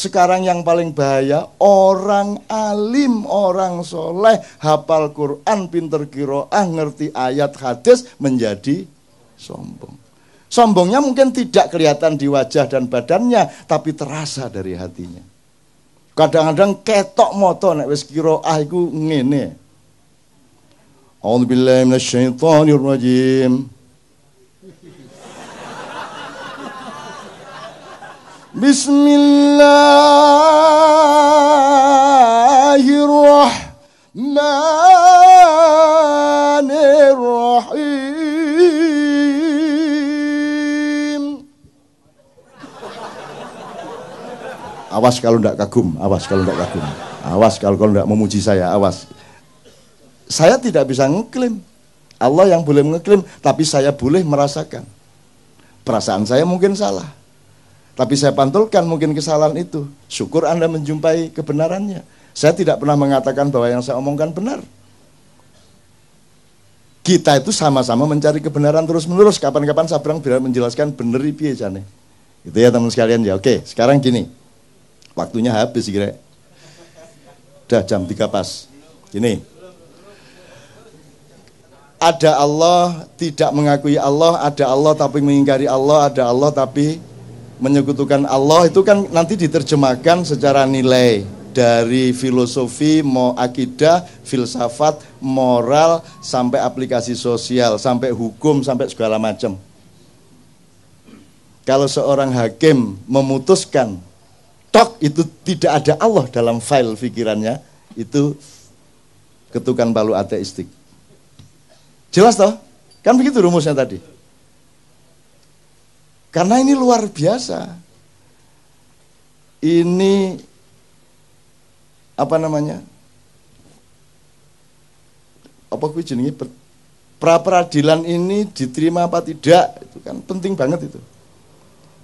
Sekarang yang paling bahaya, orang alim, orang soleh, hafal Quran, pinter qiraah, ngerti ayat hadis, menjadi sombong. Sombongnya mungkin tidak kelihatan di wajah dan badannya, tapi terasa dari hatinya. Kadang-kadang ketok moto nek wis qiraah iku ngene. A'udzubillahi minasyaitonirrajim. Bismillahirrahmanirrahim. Awas kalau tidak kagum, awas kalau tidak kagum. Awas kalau tidak memuji saya, awas. Saya tidak bisa ngeklaim. Allah yang boleh ngeklaim, tapi saya boleh merasakan. Perasaan saya mungkin salah, tapi saya pantulkan mungkin kesalahan itu. Syukur Anda menjumpai kebenarannya. Saya tidak pernah mengatakan bahwa yang saya omongkan benar. Kita itu sama-sama mencari kebenaran terus-menerus. Kapan-kapan Sabrang biar menjelaskan bener piye jane. Itu ya teman sekalian ya. Oke, sekarang gini. Waktunya habis kira. Udah jam 3 pas. Gini. Ada Allah, tidak mengakui Allah. Ada Allah tapi mengingkari Allah. Ada Allah tapi menyekutukan Allah. Itu kan nanti diterjemahkan secara nilai. Dari filosofi, mau akidah, filsafat, moral, sampai aplikasi sosial, sampai hukum, sampai segala macam. Kalau seorang hakim memutuskan, tok itu tidak ada Allah dalam file pikirannya, itu ketukan palu ateistik. Jelas toh? Kan begitu rumusnya tadi. Karena ini luar biasa. Ini apa namanya? Apa kuwi jenenge pra peradilan ini diterima apa tidak? Itu kan penting banget itu.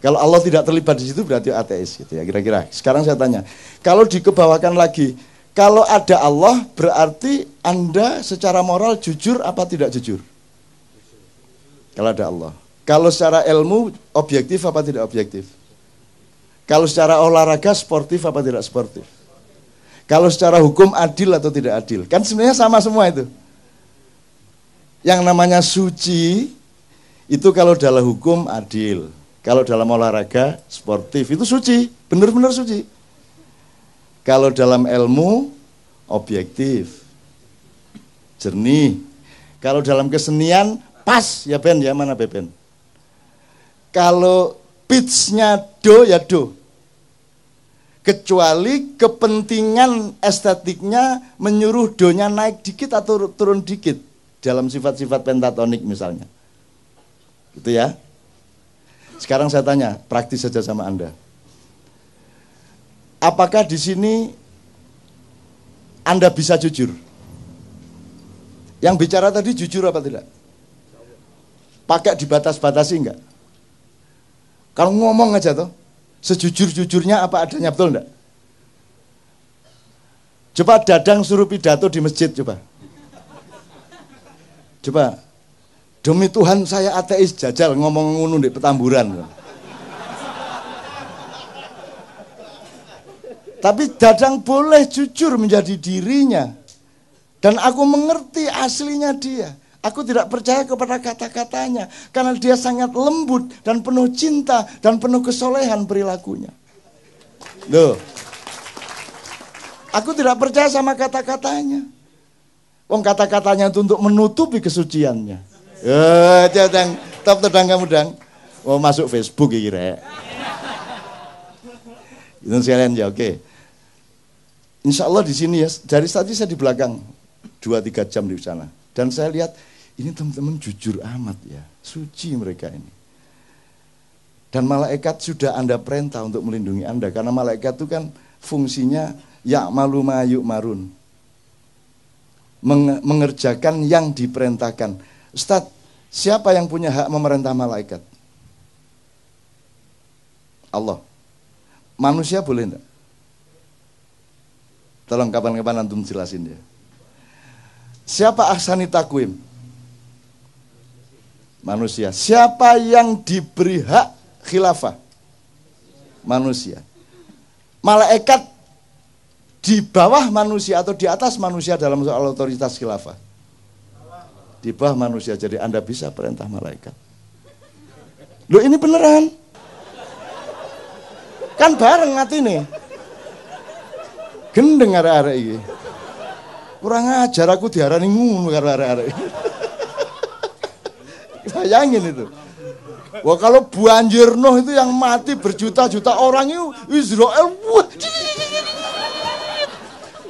Kalau Allah tidak terlibat di situ berarti ateis gitu ya kira-kira. Sekarang saya tanya, kalau dikebawakan lagi, kalau ada Allah berarti Anda secara moral jujur apa tidak jujur? Kalau ada Allah. Kalau secara ilmu objektif apa tidak objektif? Kalau secara olahraga sportif apa tidak sportif? Kalau secara hukum adil atau tidak adil? Kan sebenarnya sama semua itu. Yang namanya suci itu kalau dalam hukum adil, kalau dalam olahraga sportif itu suci, benar-benar suci. Kalau dalam ilmu objektif, jernih. Kalau dalam kesenian pas ya Ben ya, mana Ben? Kalau pitch-nya do ya do. Kecuali kepentingan estetiknya menyuruh donya naik dikit atau turun dikit dalam sifat-sifat pentatonik misalnya. Gitu ya. Sekarang saya tanya, praktis saja sama Anda. Apakah di sini Anda bisa jujur? Yang bicara tadi jujur apa tidak? Pakai dibatas-batasi enggak? Kalau ngomong aja toh, sejujur-jujurnya apa adanya, betul enggak? Coba Dadang suruh pidato di masjid, coba. Coba, demi Tuhan saya ateis, jajal ngomong ngono di Petamburan. Tapi Dadang boleh jujur menjadi dirinya. Dan aku mengerti aslinya dia. Aku tidak percaya kepada kata-katanya. Karena dia sangat lembut dan penuh cinta dan penuh kesolehan perilakunya. Loh. Aku tidak percaya sama kata-katanya. Wong kata-katanya itu untuk menutupi kesuciannya. Dadang, top tedang kamu dang. Oh masuk Facebook ya kira. Itu sekalian ya, oke. Insya Allah di sini ya, dari tadi saya di belakang 2-3 jam di sana. Dan saya lihat, ini teman-teman jujur amat ya, suci mereka ini. Dan malaikat sudah Anda perintah untuk melindungi Anda. Karena malaikat itu kan fungsinya ya'malu ma yu'marun. Mengerjakan yang diperintahkan. Ustaz, siapa yang punya hak memerintah malaikat? Allah. Manusia boleh enggak? Tolong kapan-kapan antum jelasin dia. Siapa ahsani takwim? Manusia. Siapa yang diberi hak khilafah? Manusia. malaikat di bawah manusia atau di atas manusia dalam soal otoritas khilafah? Di bawah manusia, jadi Anda bisa perintah malaikat. Loh ini beneran. Kan bareng hati nih. Gendeng arek-arek iki. Kurang ajar aku diarani ngono karo arek-arek. Bayangin itu. Wah kalau banjir Nuh itu yang mati berjuta-juta orang itu Israel.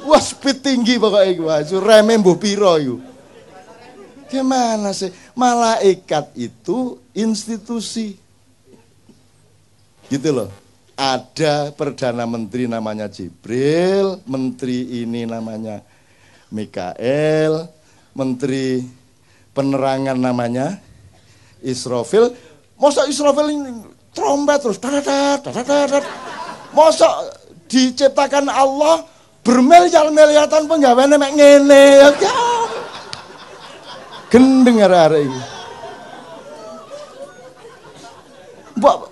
Wah speed tinggi pokoknya itu. Wah remeh mbuh piro itu. Gimana sih? Malaikat itu institusi. Gitu loh. Ada Perdana Menteri namanya Jibril, Menteri ini namanya Mikael, Menteri Penerangan namanya Israfil. Masa Israfil ini trompet terus, masa diciptakan Allah bermiliar-miliaran penggaweane mek ngene ya. Gendeng arek-arek iki. Mbok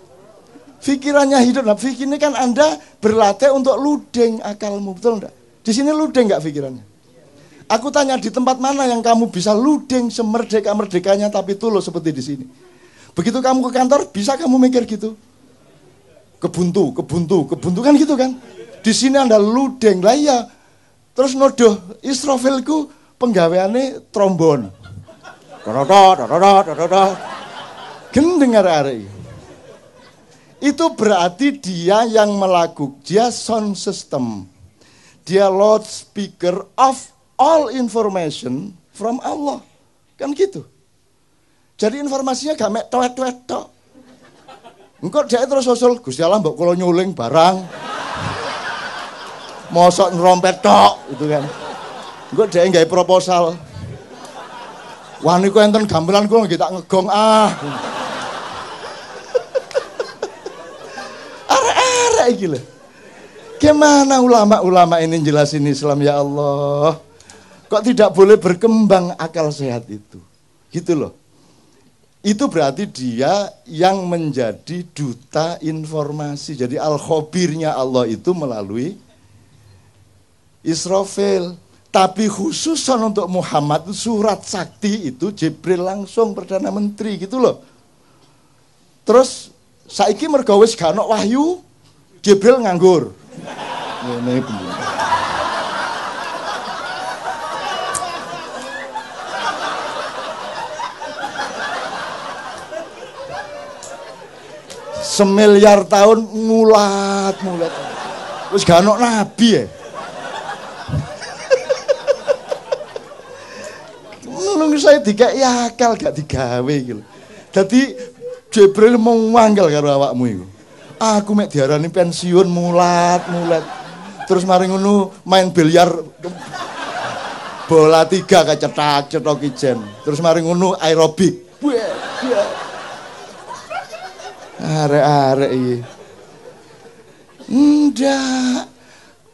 pikirannya hidup. Nah, fikir ini kan Anda berlatih untuk ludeng akalmu, betul enggak? Di sini ludeng enggak pikirannya? Aku tanya di tempat mana yang kamu bisa ludeng semerdeka-merdekanya tapi tulus seperti di sini. Begitu kamu ke kantor, bisa kamu mikir gitu? Kebuntu kan gitu kan? Di sini Anda ludeng lah ya. Terus nodoh Israfilku penggaweane trombon. Gendeng arek-arek. Itu berarti dia yang melakukan, dia sound system, dia loudspeaker of all information from Allah, kan gitu. Jadi informasinya gak mek tuet-tuet tok. Engko dia terus usul, Gusti Allah mbok kula nyuling barang, mosok nerompet tok, itu kan. Engko dia nggawe proposal, wah niku enten gamelan kula nggih tak ngegong ah. Gila. Gimana ulama-ulama ini jelasin Islam ya Allah? Kok tidak boleh berkembang akal sehat itu? Gitu loh. Itu berarti dia yang menjadi duta informasi. Jadi al-khabirnya Allah itu melalui Israfil. Tapi khususan untuk Muhammad surat sakti itu Jibril langsung Perdana Menteri gitu loh. Terus saiki mergo wis gak ono wahyu, Jibril nganggur. Ini bener. Semiliar tahun mulat. Terus gak ono nabi ya. Nunggu saya dikek akal gak digawe gitu. Jadi Jibril mau manggil karo awakmu itu. Aku mek diarani pensiun mulat. Terus mari ngono main biliar bola 3 kecetak-cetok ijen. Terus mari ngono aerobik. Arek-arek iki. Ndak.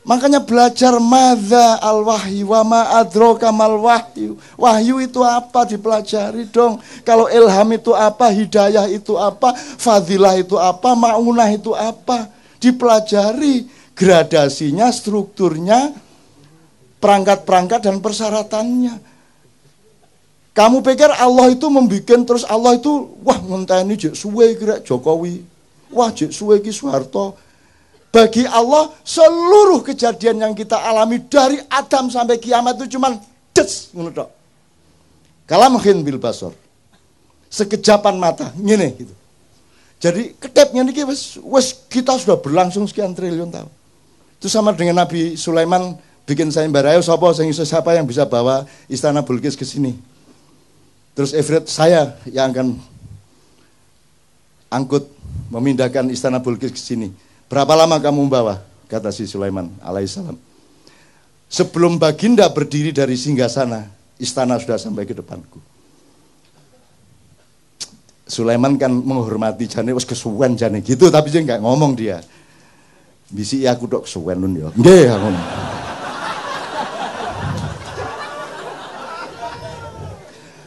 Makanya belajar madza al-wahyu wa ma adraka mal wahyu. Wahyu itu apa dipelajari dong. Kalau ilham itu apa, hidayah itu apa, fadilah itu apa, maunah itu apa, dipelajari gradasinya, strukturnya, perangkat-perangkat dan persyaratannya. Kamu pikir Allah itu membikin terus Allah itu wah ngenteni jek suwe kira Jokowi. Wah jek suwe ki Soeharto. Bagi Allah seluruh kejadian yang kita alami dari Adam sampai kiamat itu cuman des ngono tok. Kalamhin bil basar. Sekejapan mata, ngene gitu. Jadi ketepnya niki wis kita sudah berlangsung sekian triliun tahun. Itu sama dengan Nabi Sulaiman bikin sayembara, siapa yang bisa bawa istana Bilqis ke sini. Terus Ifrit saya yang akan angkut memindahkan istana Bilqis ke sini. Berapa lama kamu membawa? Kata si Sulaiman alaihissalam. Sebelum baginda berdiri dari singgasana, istana sudah sampai ke depanku. Sulaiman kan menghormati jane wis kesuwen jane gitu, tapi dia nggak ngomong dia. Bisi aku tok kesuwen nun ya. Nggih aku.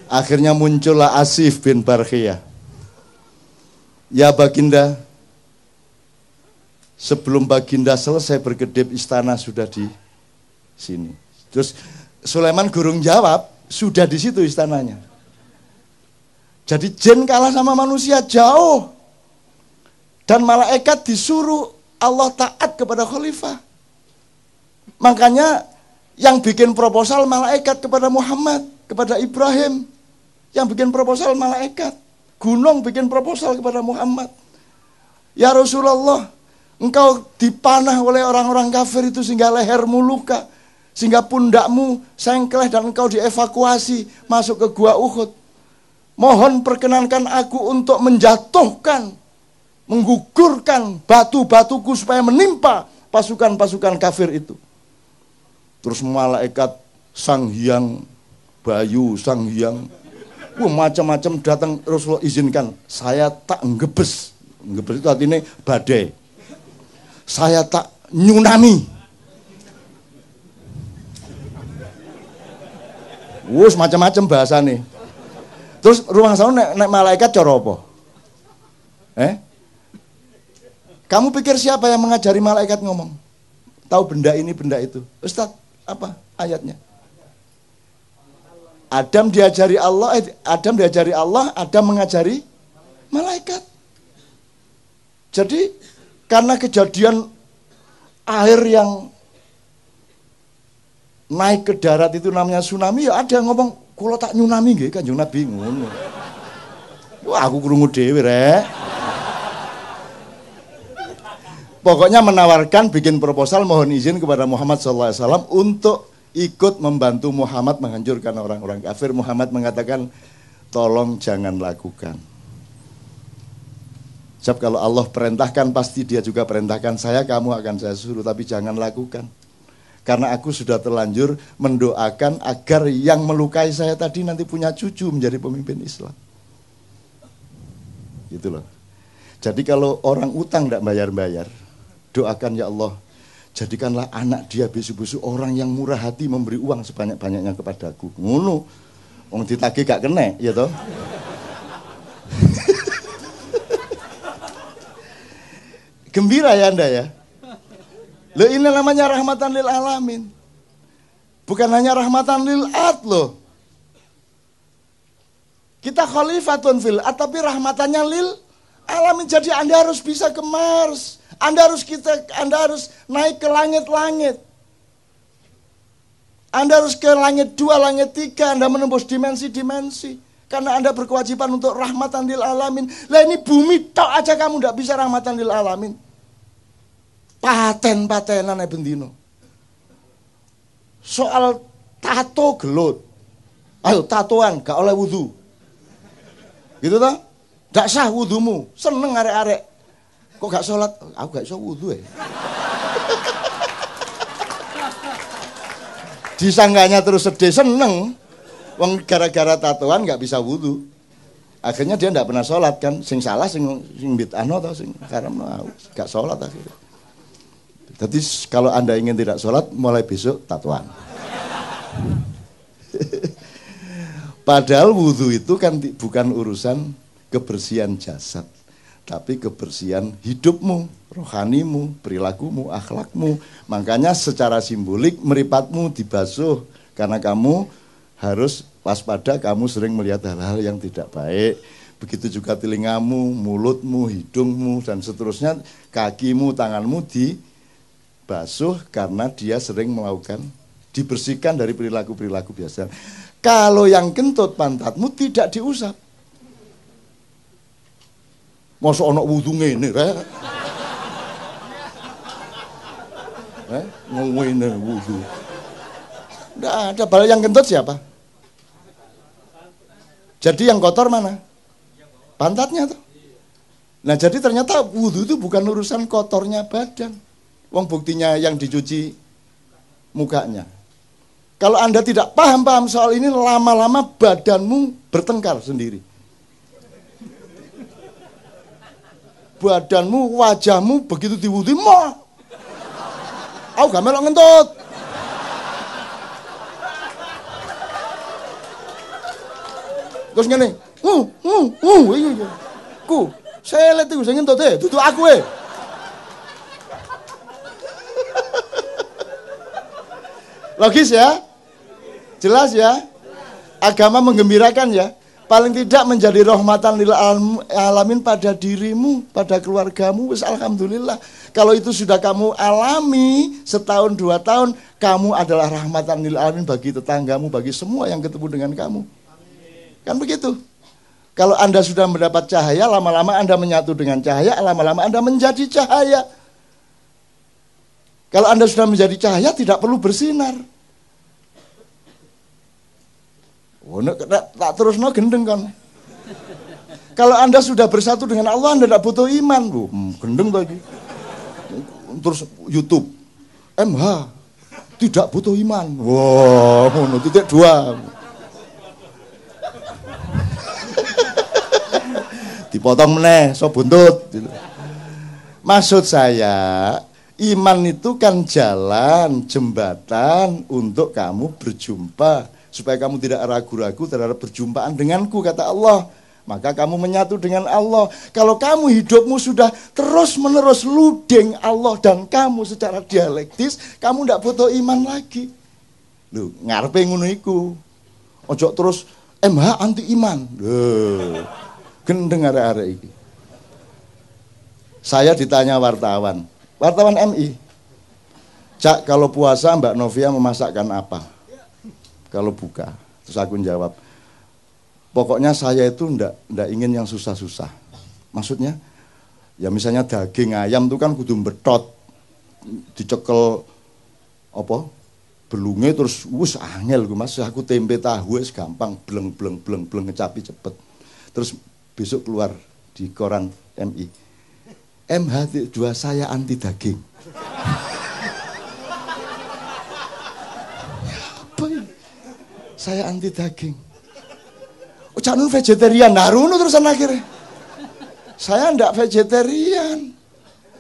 Akhirnya muncullah Asif bin Barkhiyah. Ya baginda, Sebelum Baginda selesai berkedip, istana sudah di sini. Terus Sulaiman gurung jawab, sudah di situ istananya. Jadi jin kalah sama manusia jauh. Dan malaikat disuruh Allah taat kepada khalifah. Makanya yang bikin proposal malaikat kepada Muhammad, kepada Ibrahim. Yang bikin proposal malaikat. Gunung bikin proposal kepada Muhammad. Ya Rasulullah, engkau dipanah oleh orang-orang kafir itu sehingga lehermu luka, sehingga pundakmu sengkleh dan engkau dievakuasi masuk ke gua Uhud. Mohon perkenankan aku untuk menjatuhkan, menggugurkan batu-batuku supaya menimpa pasukan-pasukan kafir itu. Terus malaikat Sang Hyang Bayu, Sang Hyang, macam-macam datang. Rasulullah izinkan, saya tak ngebes. Ngebes itu artinya badai. Saya tak nyunami. Wus macam-macam bahasa nih. Terus ruang sana nek malaikat cara apa? Kamu pikir siapa yang mengajari malaikat ngomong? Tahu benda ini, benda itu. Ustaz, apa ayatnya? Adam diajari Allah, Adam mengajari malaikat. Jadi karena kejadian air yang naik ke darat itu namanya tsunami, ya ada yang ngomong, kula tak nyunami nggih Kanjeng Nabi ngono. Wah, aku krungu dhewe rek. Pokoknya menawarkan bikin proposal mohon izin kepada Muhammad SAW untuk ikut membantu Muhammad menghancurkan orang-orang kafir. Muhammad mengatakan, tolong jangan lakukan. Sebab kalau Allah perintahkan pasti dia juga perintahkan saya, kamu akan saya suruh, tapi jangan lakukan. Karena aku sudah terlanjur mendoakan agar yang melukai saya tadi nanti punya cucu menjadi pemimpin Islam. Gitu loh. Jadi kalau orang utang tidak bayar-bayar, doakan ya Allah, jadikanlah anak dia besok-besok orang yang murah hati memberi uang sebanyak-banyaknya kepadaku. Ngono. Wong ditagih gak kena, ya toh? Gembira ya Anda ya. Loh ini namanya rahmatan lil alamin. Bukan hanya rahmatan lil ad loh. Kita khalifatun fil ad, tapi rahmatannya lil alamin. Jadi Anda harus bisa ke Mars. Anda harus naik ke langit-langit. Anda harus ke langit 2, langit 3. Anda menembus dimensi-dimensi. Karena Anda berkewajiban untuk rahmatan lil alamin. Lah ini bumi tok aja kamu tidak bisa rahmatan lil alamin. Paten-patenan bendino. Soal tato gelut. Ayo tatoan gak oleh wudu. Gitu toh? Gak sah wudumu. Seneng arek-arek. Kok gak sholat? Aku gak iso wudu ya. Disangganya terus sedih, seneng. Wong gara-gara tatoan gak bisa wudu. Akhirnya dia gak pernah sholat kan. Sing salah sing bid'ahno atau sing karena gak sholat akhirnya. Jadi kalau Anda ingin tidak sholat, mulai besok tatoan. Padahal wudhu itu kan bukan urusan kebersihan jasad, tapi kebersihan hidupmu, rohanimu, perilakumu, akhlakmu. Makanya secara simbolik meripatmu dibasuh, karena kamu harus waspada, kamu sering melihat hal-hal yang tidak baik. Begitu juga telingamu, mulutmu, hidungmu, dan seterusnya, kakimu, tanganmu dibasuh karena dia sering melakukan, dibersihkan dari perilaku-perilaku biasa. Kalau yang kentut pantatmu tidak diusap. Masa ana wudu ngene rek. Ngene wudu. Nggak ada. Balik yang kentut siapa? Jadi yang kotor mana? Pantatnya tuh. Nah jadi ternyata wudu itu bukan urusan kotornya badan. Wong buktinya yang dicuci mukanya. Kalau Anda tidak paham soal ini, lama-lama badanmu bertengkar sendiri. Badanmu, wajahmu begitu diwudhi, mah. Aku gak melok ngentut. Terus ngene, ku, saya lihat itu saya ngentut deh, tutu aku Logis ya? Jelas ya? Agama menggembirakan ya? Paling tidak menjadi rahmatan lil alamin pada dirimu, pada keluargamu, wis alhamdulillah. Kalau itu sudah kamu alami setahun 2 tahun, kamu adalah rahmatan lil alamin bagi tetanggamu, bagi semua yang ketemu dengan kamu. Kan begitu. Kalau Anda sudah mendapat cahaya, lama-lama Anda menyatu dengan cahaya, lama-lama Anda menjadi cahaya. Kalau Anda sudah menjadi cahaya, tidak perlu bersinar. Oh, tak terus gendeng kan. Kalau Anda sudah bersatu dengan Allah, Anda tidak butuh iman. Gendeng lagi. Terus YouTube, MH, tidak butuh iman. Wow, titik 2. Dipotong meneh, so buntut. Maksud saya, iman itu kan jalan, jembatan untuk kamu berjumpa. Supaya kamu tidak ragu-ragu terhadap perjumpaan denganku, kata Allah. Maka kamu menyatu dengan Allah. Kalau kamu hidupmu sudah terus-menerus ludeng Allah dan kamu secara dialektis, kamu tidak butuh iman lagi. Loh, ngarepe ngono iku. Ojo terus MH anti iman. Gendeng arek-arek iki. Saya ditanya wartawan MI. Cak, kalau puasa Mbak Novia memasakkan apa? Kalau buka, terus aku jawab, pokoknya saya itu ndak ingin yang susah-susah. Maksudnya, ya misalnya daging ayam itu kan kudu betot, dicekel apa? Belunge terus wus angel gue Mas, aku tempe tahu wis gampang, bleng ngecapi cepet. Terus besok keluar di koran MI. MH2 saya anti daging. Saya anti daging. Oh, jangan vegetarian. Naruno terusan akhirnya. Saya enggak vegetarian.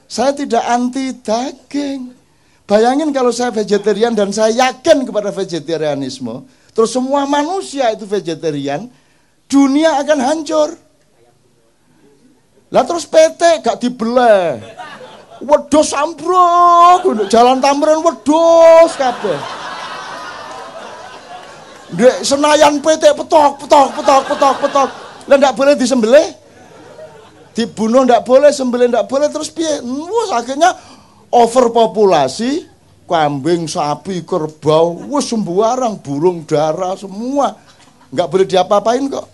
Saya tidak anti daging. Bayangin kalau saya vegetarian dan saya yakin kepada vegetarianisme, terus semua manusia itu vegetarian, dunia akan hancur. Lah terus PT gak dibelah. Wedhus ambruk, jalan Tamrin wedhus kabeh. Senayan PT petok. Lah ndak boleh disembelih. Dibunuh ndak boleh, sembelih ndak boleh, terus piye? Wes akhirnya overpopulasi, kambing, sapi, kerbau, wes sembarang, burung dara semua. Nggak boleh diapa-apain kok.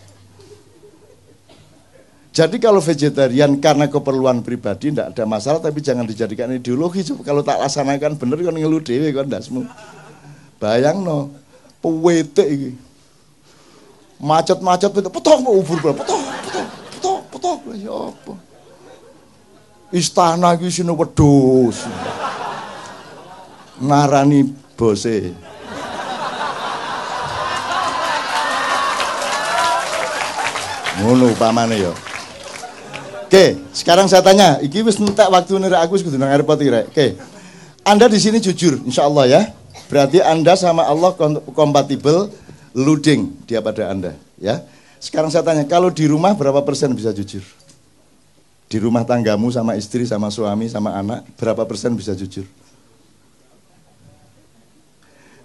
Jadi kalau vegetarian karena keperluan pribadi ndak ada masalah, tapi jangan dijadikan ideologi. Kalau tak laksanakan bener kan ngeluh dhewe kan ndasmu. Bayangno. Pewetek iki. Macet-macet petok ubur petok ya apa. Istana iki sine wedhus. Ngarani bose. Ngono upamane ya. Oke, sekarang saya tanya, iki wis entek waktune rek aku wis kudu nang airport iki rek. Oke. Anda di sini jujur insyaallah ya. Berarti Anda sama Allah kompatibel, luding dia pada Anda, ya. Sekarang saya tanya, kalau di rumah berapa persen bisa jujur? Di rumah tanggamu sama istri, sama suami, sama anak, berapa persen bisa jujur?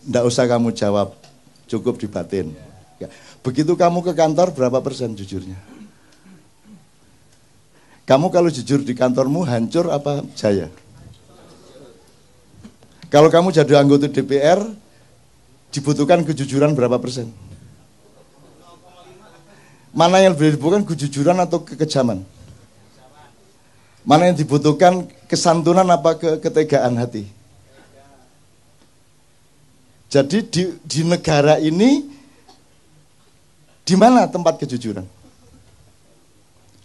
Nggak usah kamu jawab, cukup di batin. Ya. Begitu kamu ke kantor, berapa persen jujurnya? Kamu kalau jujur di kantormu, hancur apa jaya? Kalau kamu jadi anggota DPR, dibutuhkan kejujuran berapa persen? Mana yang lebih dibutuhkan, kejujuran atau kekejaman? Mana yang dibutuhkan, kesantunan apa ketegaan hati? Jadi di negara ini, di mana tempat kejujuran?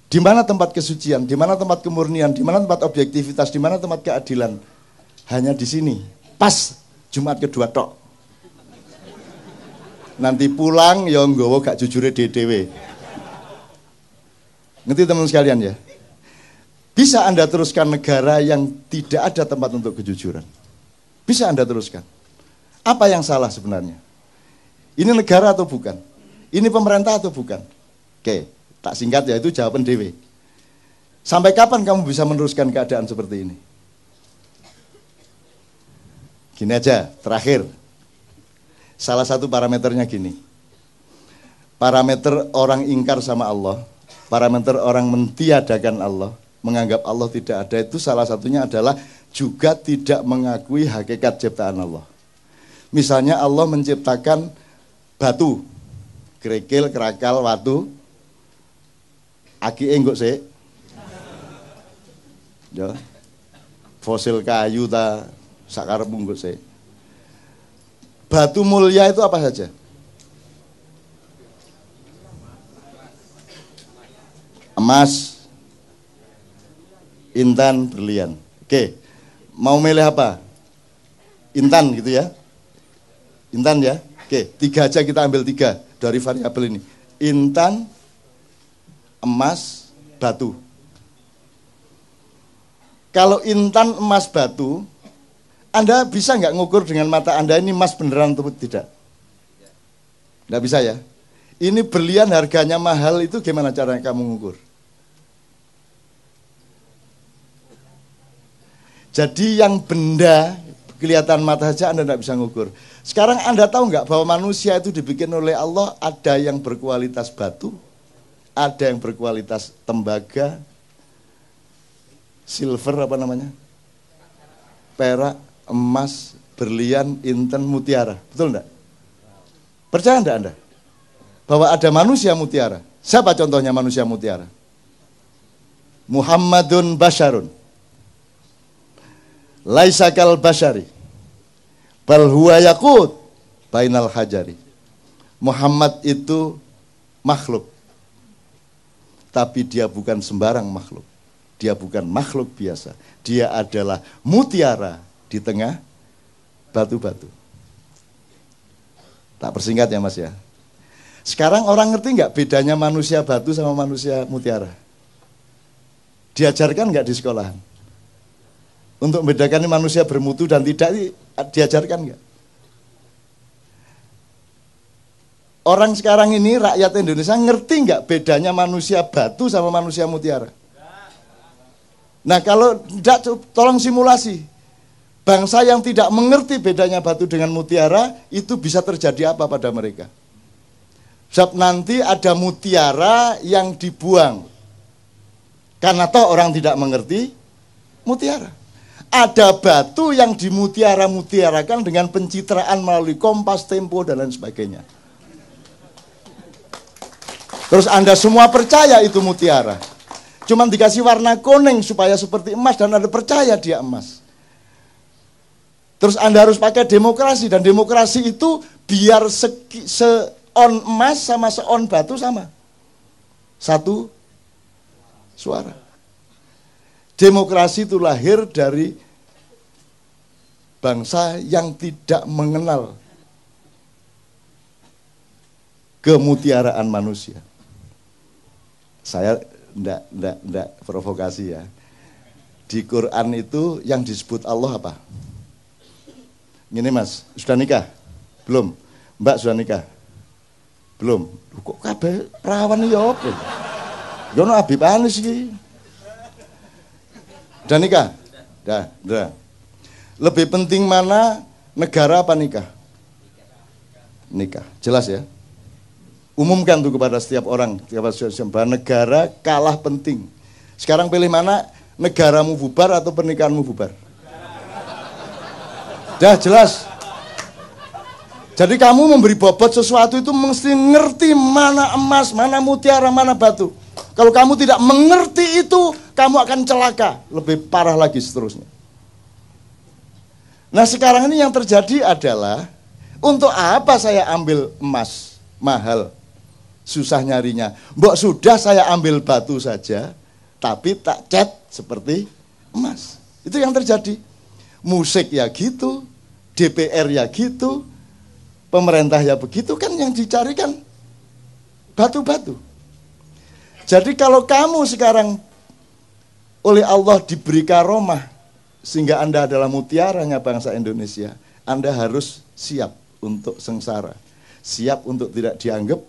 Di mana tempat kesucian? Di mana tempat kemurnian? Di mana tempat objektivitas? Di mana tempat keadilan? Hanya di sini. Pas Jumat kedua tok. Nanti pulang ya nggawa gak jujure dhewe. Ngerti teman sekalian ya? Bisa Anda teruskan negara yang tidak ada tempat untuk kejujuran? Bisa Anda teruskan? Apa yang salah sebenarnya? Ini negara atau bukan? Ini pemerintah atau bukan? Oke, tak singkat ya, itu jawaban dewe. Sampai kapan kamu bisa meneruskan keadaan seperti ini? Gini aja, terakhir. Salah satu parameternya gini. Parameter orang ingkar sama Allah, parameter orang mentiadakan Allah, menganggap Allah tidak ada, itu salah satunya adalah juga tidak mengakui hakikat ciptaan Allah. Misalnya Allah menciptakan batu, kerikil, kerakal, watu, aki enggak sih? Ya. Fosil kayu ta sakarepmu enggak sih? Batu mulia itu apa saja? Emas, intan, berlian. Oke, mau milih apa? Intan gitu ya? Intan ya? Oke, 3 aja, kita ambil 3 dari variabel ini. Intan, emas, batu. Kalau intan, emas, batu, Anda bisa nggak ngukur dengan mata Anda ini emas beneran atau tidak? Nggak bisa ya? Ini berlian harganya mahal, itu gimana caranya kamu ngukur? Jadi yang benda kelihatan mata saja Anda tidak bisa ngukur. Sekarang Anda tahu nggak bahwa manusia itu dibikin oleh Allah, ada yang berkualitas batu, ada yang berkualitas tembaga, silver apa namanya, perak, emas, berlian, intan, mutiara. Betul enggak? Percaya enggak Anda? Bahwa ada manusia mutiara. Siapa contohnya manusia mutiara? Muhammadun Basyarun. Laisa kal basyari. Bal huwa yaqut bainal hajari. Muhammad itu makhluk. Tapi dia bukan sembarang makhluk. Dia bukan makhluk biasa. Dia adalah mutiara di tengah batu-batu. Tak persingkat ya Mas ya. Sekarang orang ngerti nggak bedanya manusia batu sama manusia mutiara? Diajarkan nggak di sekolahan? Untuk membedakan ini manusia bermutu dan tidak, diajarkan nggak? Orang sekarang ini, rakyat Indonesia, ngerti nggak bedanya manusia batu sama manusia mutiara? Nah kalau tidak, tolong simulasi. Bangsa yang tidak mengerti bedanya batu dengan mutiara, itu bisa terjadi apa pada mereka? Sebab nanti ada mutiara yang dibuang. Karena toh orang tidak mengerti mutiara. Ada batu yang dimutiara-mutiarakan dengan pencitraan melalui Kompas, Tempo, dan lain sebagainya. Terus Anda semua percaya itu mutiara. Cuman dikasih warna kuning supaya seperti emas dan Anda percaya dia emas. Terus Anda harus pakai demokrasi, dan demokrasi itu biar seon emas sama seon batu sama. Satu suara. Demokrasi itu lahir dari bangsa yang tidak mengenal kemutiaraan manusia. Saya enggak provokasi ya. Di Quran itu yang disebut Allah apa? Gini Mas, sudah nikah? Belum? Mbak sudah nikah? Belum? Kok kabeh perawan ya apa? Yo no Habib Anis iki. Udah nikah? Udah. Lebih penting mana, negara apa nikah? Nikah, jelas ya. Umumkan tuh kepada setiap orang, bahwa negara kalah penting. Sekarang pilih mana, negaramu bubar atau pernikahanmu bubar? Dah jelas. Jadi kamu memberi bobot sesuatu itu mesti ngerti mana emas, mana mutiara, mana batu. Kalau kamu tidak mengerti itu, kamu akan celaka. Lebih parah lagi seterusnya. Nah sekarang ini yang terjadi adalah, untuk apa saya ambil emas mahal, susah nyarinya. Mbok sudah saya ambil batu saja, tapi tak cat seperti emas. Itu yang terjadi. Musik ya gitu, DPR ya gitu, pemerintah ya begitu, kan yang dicarikan batu-batu. Jadi kalau kamu sekarang oleh Allah diberi karomah sehingga Anda adalah mutiaranya bangsa Indonesia, Anda harus siap untuk sengsara, siap untuk tidak dianggap,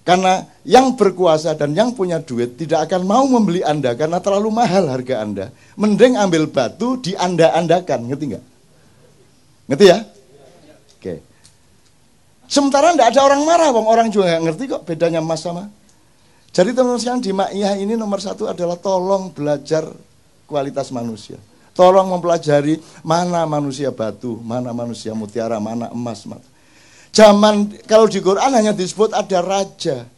karena yang berkuasa dan yang punya duit tidak akan mau membeli Anda karena terlalu mahal harga Anda. Mending ambil batu di Anda-andakan, ngerti nggak? Ngerti ya? Oke. Sementara tidak ada orang marah, orang juga nggak ngerti kok bedanya emas sama. Jadi teman-teman sekalian, di Ma'iyah ini nomor satu adalah tolong belajar kualitas manusia. Tolong mempelajari mana manusia batu, mana manusia mutiara, mana emas. Zaman kalau di Quran hanya disebut ada raja.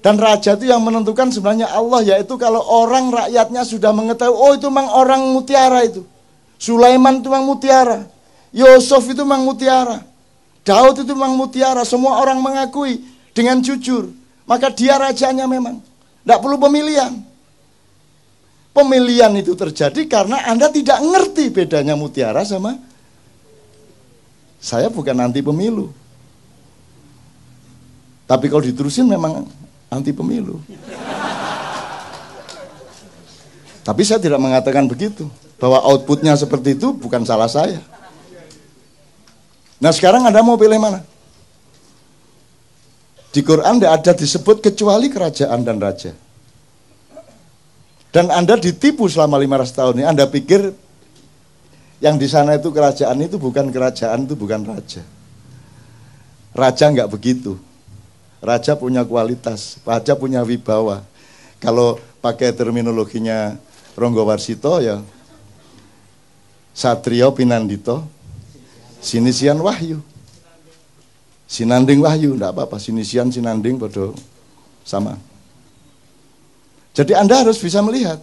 Dan raja itu yang menentukan sebenarnya Allah, yaitu kalau orang rakyatnya sudah mengetahui, oh itu memang orang mutiara itu. Sulaiman itu memang mutiara. Yusuf itu memang mutiara. Daud itu memang mutiara. Semua orang mengakui dengan jujur. Maka dia rajanya memang. Tidak perlu pemilihan. Pemilihan itu terjadi karena Anda tidak ngerti bedanya mutiara sama. Saya bukan anti pemilu. Tapi kalau diterusin memang anti pemilu. Tapi saya tidak mengatakan begitu. Bahwa outputnya seperti itu bukan salah saya. Nah sekarang Anda mau pilih mana? Di Quran tidak ada disebut kecuali kerajaan dan raja. Dan Anda ditipu selama 500 tahun ini. Anda pikir yang di sana itu kerajaan itu bukan kerajaan, itu bukan raja. Raja nggak begitu. Raja punya kualitas, raja punya wibawa. Kalau pakai terminologinya Ronggo Warsito ya Satrio Pinandito, Sinisian Wahyu. Sinanding Wahyu, enggak apa-apa, Sinisian, Sinanding bodoh sama. Jadi Anda harus bisa melihat.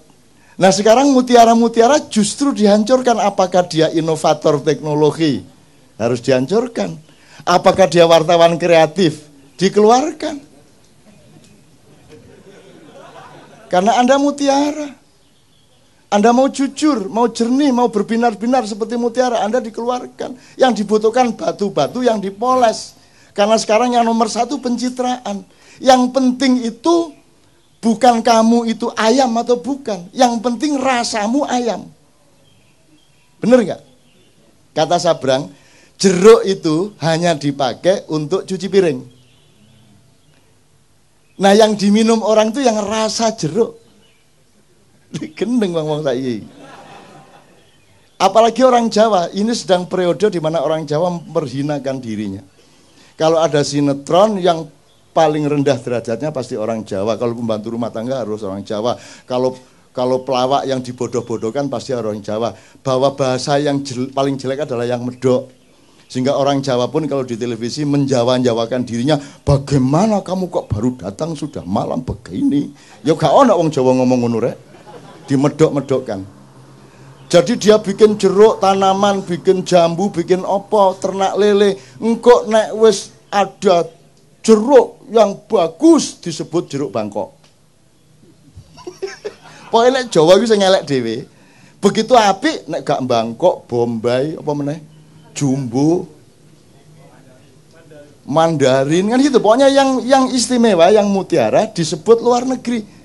Nah sekarang mutiara-mutiara justru dihancurkan. Apakah dia inovator teknologi? Harus dihancurkan. Apakah dia wartawan kreatif? Dikeluarkan. Karena Anda mutiara. Anda mau jujur, mau jernih, mau berbinar-binar seperti mutiara, Anda dikeluarkan. Yang dibutuhkan batu-batu yang dipoles. Karena sekarang yang nomor satu pencitraan. Yang penting itu bukan kamu itu ayam atau bukan. Yang penting rasamu ayam. Benar nggak? Kata Sabrang, jeruk itu hanya dipakai untuk cuci piring. Nah yang diminum orang itu yang rasa jeruk. Gendeng bang saiki. Apalagi orang Jawa, ini sedang periode di mana orang Jawa memperhinakan dirinya. Kalau ada sinetron yang paling rendah derajatnya pasti orang Jawa. Kalau pembantu rumah tangga harus orang Jawa. Kalau pelawak yang dibodoh-bodohkan pasti orang Jawa. Bahwa bahasa yang paling jelek adalah yang medok. Sehingga orang Jawa pun kalau di televisi menjawa-jawakan dirinya, bagaimana kamu kok baru datang sudah malam begini? Ya gak ono wong Jawa ngomong ngono rek. Dimedok-medokkan. Jadi dia bikin jeruk tanaman, bikin jambu, bikin opo, ternak lele. Engkok nek wis ada jeruk yang bagus disebut jeruk Bangkok. Pokoknya nek Jawa itu ngelek dewe. Begitu apik nek gak Bangkok, Bombay, apa meneh? Jumbo, Mandarin kan gitu. Pokoknya yang istimewa, yang mutiara disebut luar negeri.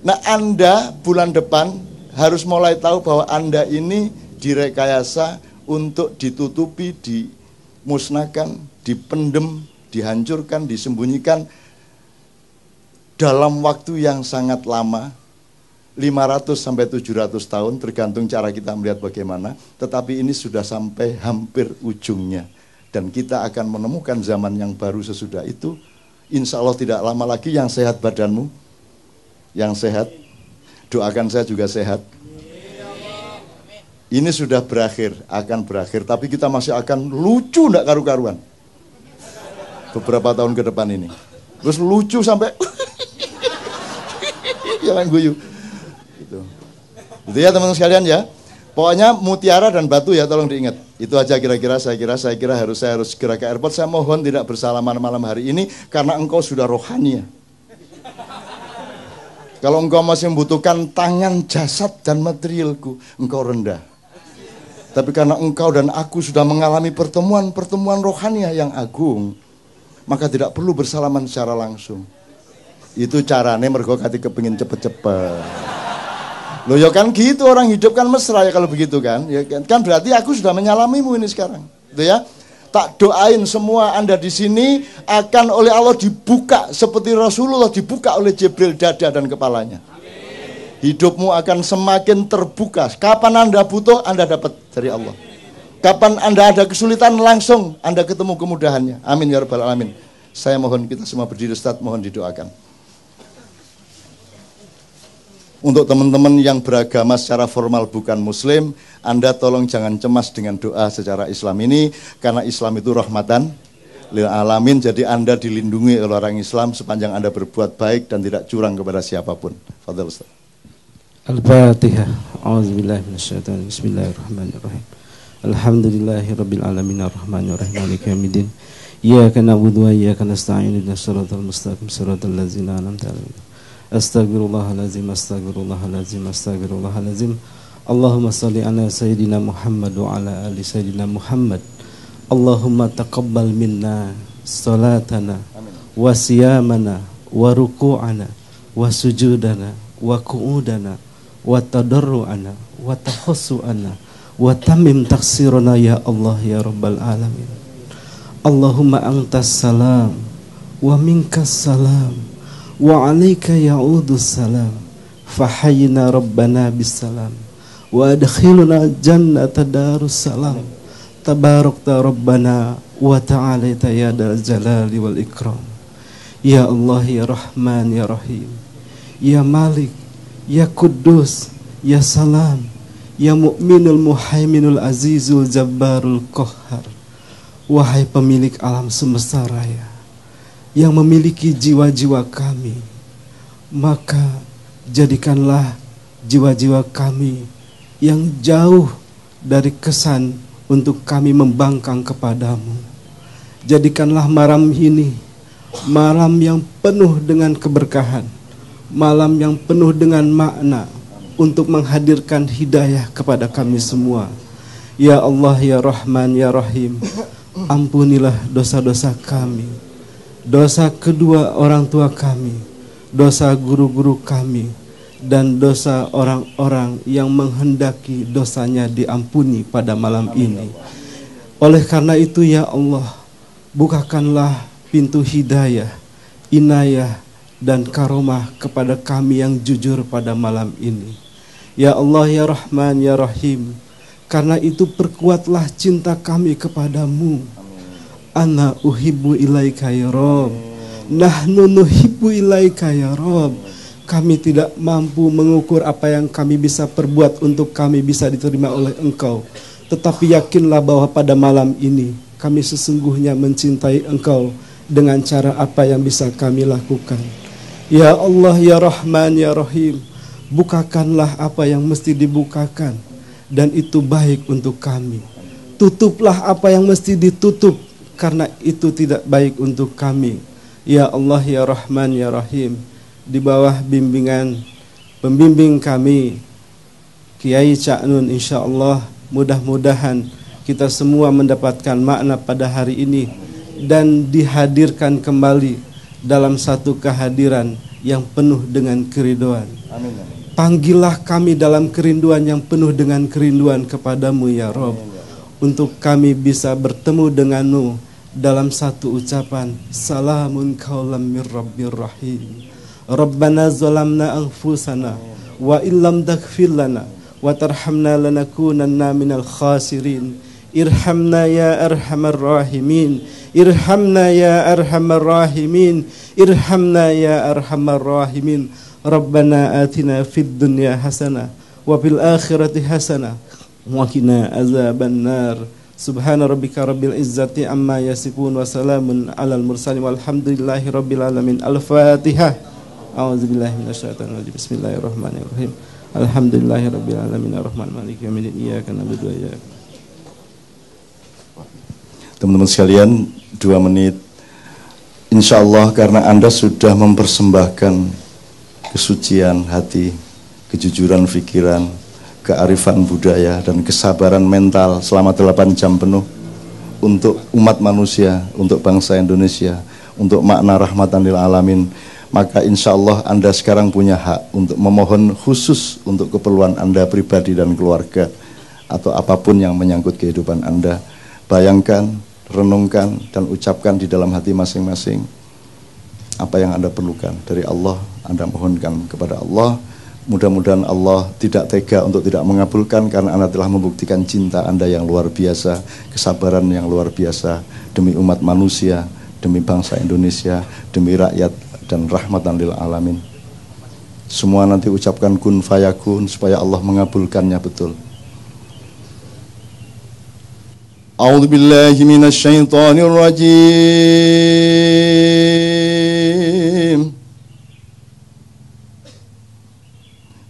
Nah Anda bulan depan harus mulai tahu bahwa Anda ini direkayasa untuk ditutupi, dimusnahkan, dipendem, dihancurkan, disembunyikan dalam waktu yang sangat lama, 500 sampai 700 tahun tergantung cara kita melihat bagaimana, tetapi ini sudah sampai hampir ujungnya dan kita akan menemukan zaman yang baru sesudah itu. Insya Allah tidak lama lagi. Yang sehat badanmu, yang sehat, doakan saya juga sehat. Ini sudah berakhir, akan berakhir, tapi kita masih akan lucu ndak karu-karuan beberapa tahun ke depan ini. Terus lucu sampai jangan guyu. Itu ya teman-teman sekalian ya. Pokoknya mutiara dan batu ya tolong diingat. Itu aja kira-kira saya kira saya harus segera ke airport. Saya mohon tidak bersalaman malam hari ini karena engkau sudah rohani ya. Kalau engkau masih membutuhkan tangan, jasad dan materialku, engkau rendah. Tapi karena engkau dan aku sudah mengalami pertemuan rohani yang agung, maka tidak perlu bersalaman secara langsung. Itu caranya mergo kati kepengin cepet-cepet. Loh ya kan gitu, orang hidup kan mesra ya kalau begitu kan. Ya kan berarti aku sudah menyalamimu ini sekarang. Gitu ya. Tak doain semua Anda di sini akan oleh Allah dibuka seperti Rasulullah dibuka oleh Jibril dada dan kepalanya. Hidupmu akan semakin terbuka. Kapan Anda butuh, Anda dapat dari Allah. Kapan Anda ada kesulitan, langsung Anda ketemu kemudahannya. Amin ya rabbal alamin. Saya mohon kita semua berdiri, Ustaz, mohon didoakan. Untuk teman-teman yang beragama secara formal bukan muslim, Anda tolong jangan cemas dengan doa secara Islam ini, karena Islam itu rahmatan lil alamin. Jadi Anda dilindungi oleh orang Islam sepanjang Anda berbuat baik dan tidak curang kepada siapapun. Fadhil Ustaz. Al-Fatihah. A'udzubillahi minasyaitonir rajim. Bismillahirrahmanirrahim. Alhamdulillahirabbil alamin arrahmanir rahim maliki yaumiddin. Iyyaka na'budu wa iyyaka nasta'in ihdinas siratal mustaqim siratal ladzina an'amta 'alaihim. Astaghfirullahalazim astaghfirullahalazim astaghfirullahalazim. Allahumma shalli ala sayyidina Muhammad wa ala ali sayyidina Muhammad. Allahumma taqabbal minna salatana wa siyamana wa ruku'ana wa sujudana wa qu'udana wa tadarru'ana wa tahassu'ana wa tamim taksirana ya Allah ya rabbal alamin. Allahumma antas salam wa minkas salam wa alaika ya'udus salam fahayyina rabbana bis salam wa adkhilna jannata darus salam tabarakta rabbana wa ta'alaita ya dal jalali wal ikram. Ya Allah ya Rahman ya Rahim, ya Malik ya Kudus ya Salam, ya Mu'minul Muhaiminul Azizul Jabbarul Qahhar. Wahai pemilik alam semesta raya yang memiliki jiwa-jiwa kami, maka jadikanlah jiwa-jiwa kami yang jauh dari kesan untuk kami membangkang kepadamu. Jadikanlah malam ini malam yang penuh dengan keberkahan, malam yang penuh dengan makna untuk menghadirkan hidayah kepada kami semua. Ya Allah ya Rahman ya Rahim, ampunilah dosa-dosa kami, dosa kedua orang tua kami, dosa guru-guru kami, dan dosa orang-orang yang menghendaki dosanya diampuni pada malam ini. Oleh karena itu ya Allah, bukakanlah pintu hidayah, inayah, dan karomah kepada kami yang jujur pada malam ini. Ya Allah ya Rahman ya Rahim, karena itu perkuatlah cinta kami kepadamu. Ana uhibbu ilaika ya Rabb, nahnu nuhibbu ilaika ya Rabb. Kami tidak mampu mengukur apa yang kami bisa perbuat untuk kami bisa diterima oleh Engkau, tetapi yakinlah bahwa pada malam ini kami sesungguhnya mencintai Engkau dengan cara apa yang bisa kami lakukan. Ya Allah ya Rahman ya Rahim, bukakanlah apa yang mesti dibukakan, dan itu baik untuk kami. Tutuplah apa yang mesti ditutup, karena itu tidak baik untuk kami. Ya Allah ya Rahman ya Rahim, di bawah bimbingan pembimbing kami Kiai Ca'nun, insyaallah mudah-mudahan kita semua mendapatkan makna pada hari ini dan dihadirkan kembali dalam satu kehadiran yang penuh dengan keriduan. Amin. Panggillah kami dalam kerinduan yang penuh dengan kerinduan kepadamu ya Rob, untuk kami bisa bertemu denganmu dalam satu ucapan, salamun qaulam mir rabbir rahim. Rabbana zalamna anfusana wa illam taghfir lana wa tarhamna lanakunanna minal khasirin. Irhamna ya arhamar rahimin, irhamna ya arhamar rahimin, irhamna ya arhamar rahimin. Rabbana atina fid dunya hasanah wa fil akhirati hasanah wa qina azabannar. Subhana rabbika rabbil izzati amma yasifun wa salamun alal mursalin walhamdulillahi rabbil alamin. Al-Fatihah. A'udzubillahi minasyaitonir rajim. Bismillahirrahmanirrahim. Alhamdulillahi rabbil alamin arrahmanir rahim maliki yaumiddin. Iyyaka na'budu wa iyyaka. Teman-teman sekalian, 2 menit. Insya Allah karena Anda sudah mempersembahkan kesucian hati, kejujuran pikiran, kearifan budaya, dan kesabaran mental selama 8 jam penuh untuk umat manusia, untuk bangsa Indonesia, untuk makna rahmatan lil alamin, maka insya Allah Anda sekarang punya hak untuk memohon khusus untuk keperluan Anda pribadi dan keluarga, atau apapun yang menyangkut kehidupan Anda. Bayangkan, renungkan, dan ucapkan di dalam hati masing-masing apa yang Anda perlukan dari Allah. Anda mohonkan kepada Allah, Mudah-mudahan Allah tidak tega untuk tidak mengabulkan, karena Anda telah membuktikan cinta Anda yang luar biasa, kesabaran yang luar biasa demi umat manusia, demi bangsa Indonesia, demi rakyat dan rahmatan lil alamin. Semua nanti ucapkan kun fayakun supaya Allah mengabulkannya betul. A'udzubillahi minasyaitonir rajim.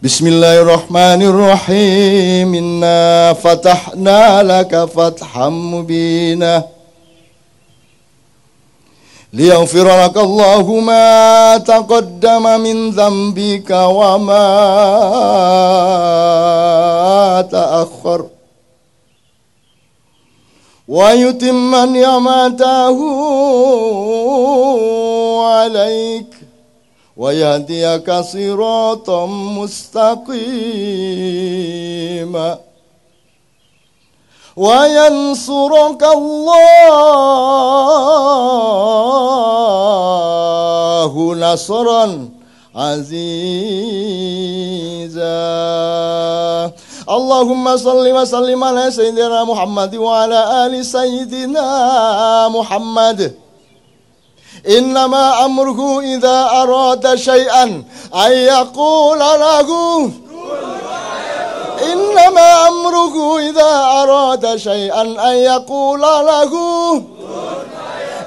Bismillahirrahmanirrahim. Inna fatahna laka fatham mubina liyaghfira laka Allahu ma taqaddama min dzambika wa ma ta'akhkhar wa yutimma ni'matahu 'alaik wa yahdiyaka siratan mustaqima wa yansuraka Allahu nasran aziza. Allahumma salli wa sallim ala sayyidina Muhammad wa ala ali sayyidina Muhammad. Innama amruhu idza arada syai'an ay yaqula lahu Innama amruhu idza arada syai'an ay yaqula lahu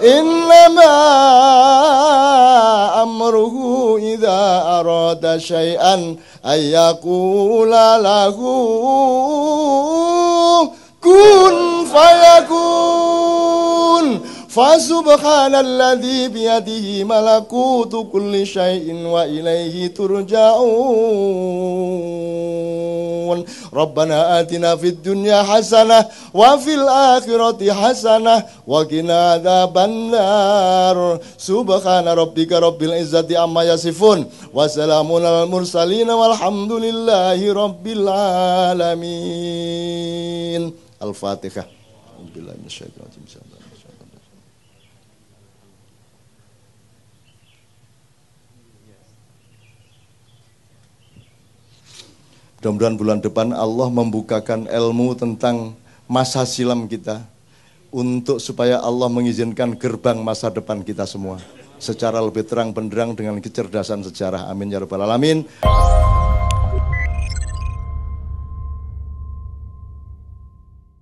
Innama amruhu idza arada syai'an ay yaqula lahu kun fayakun. Fasubhanalladzi biyadihi malakutu kulli syai'in wa ilaihi turja'un. Rabbana atina fid dunya hasanah wa fil akhirati hasanah wa qina adzabannar. Subhana rabbika rabbil izzati amma yasifun wa salamun alal mursalin walhamdulillahi rabbil alamin. Al-Fatihah. Billahi minasyaitonir rajim. Mudah-mudahan bulan depan Allah membukakan ilmu tentang masa silam kita, untuk supaya Allah mengizinkan gerbang masa depan kita semua secara lebih terang benderang dengan kecerdasan sejarah. Amin ya rabbal alamin.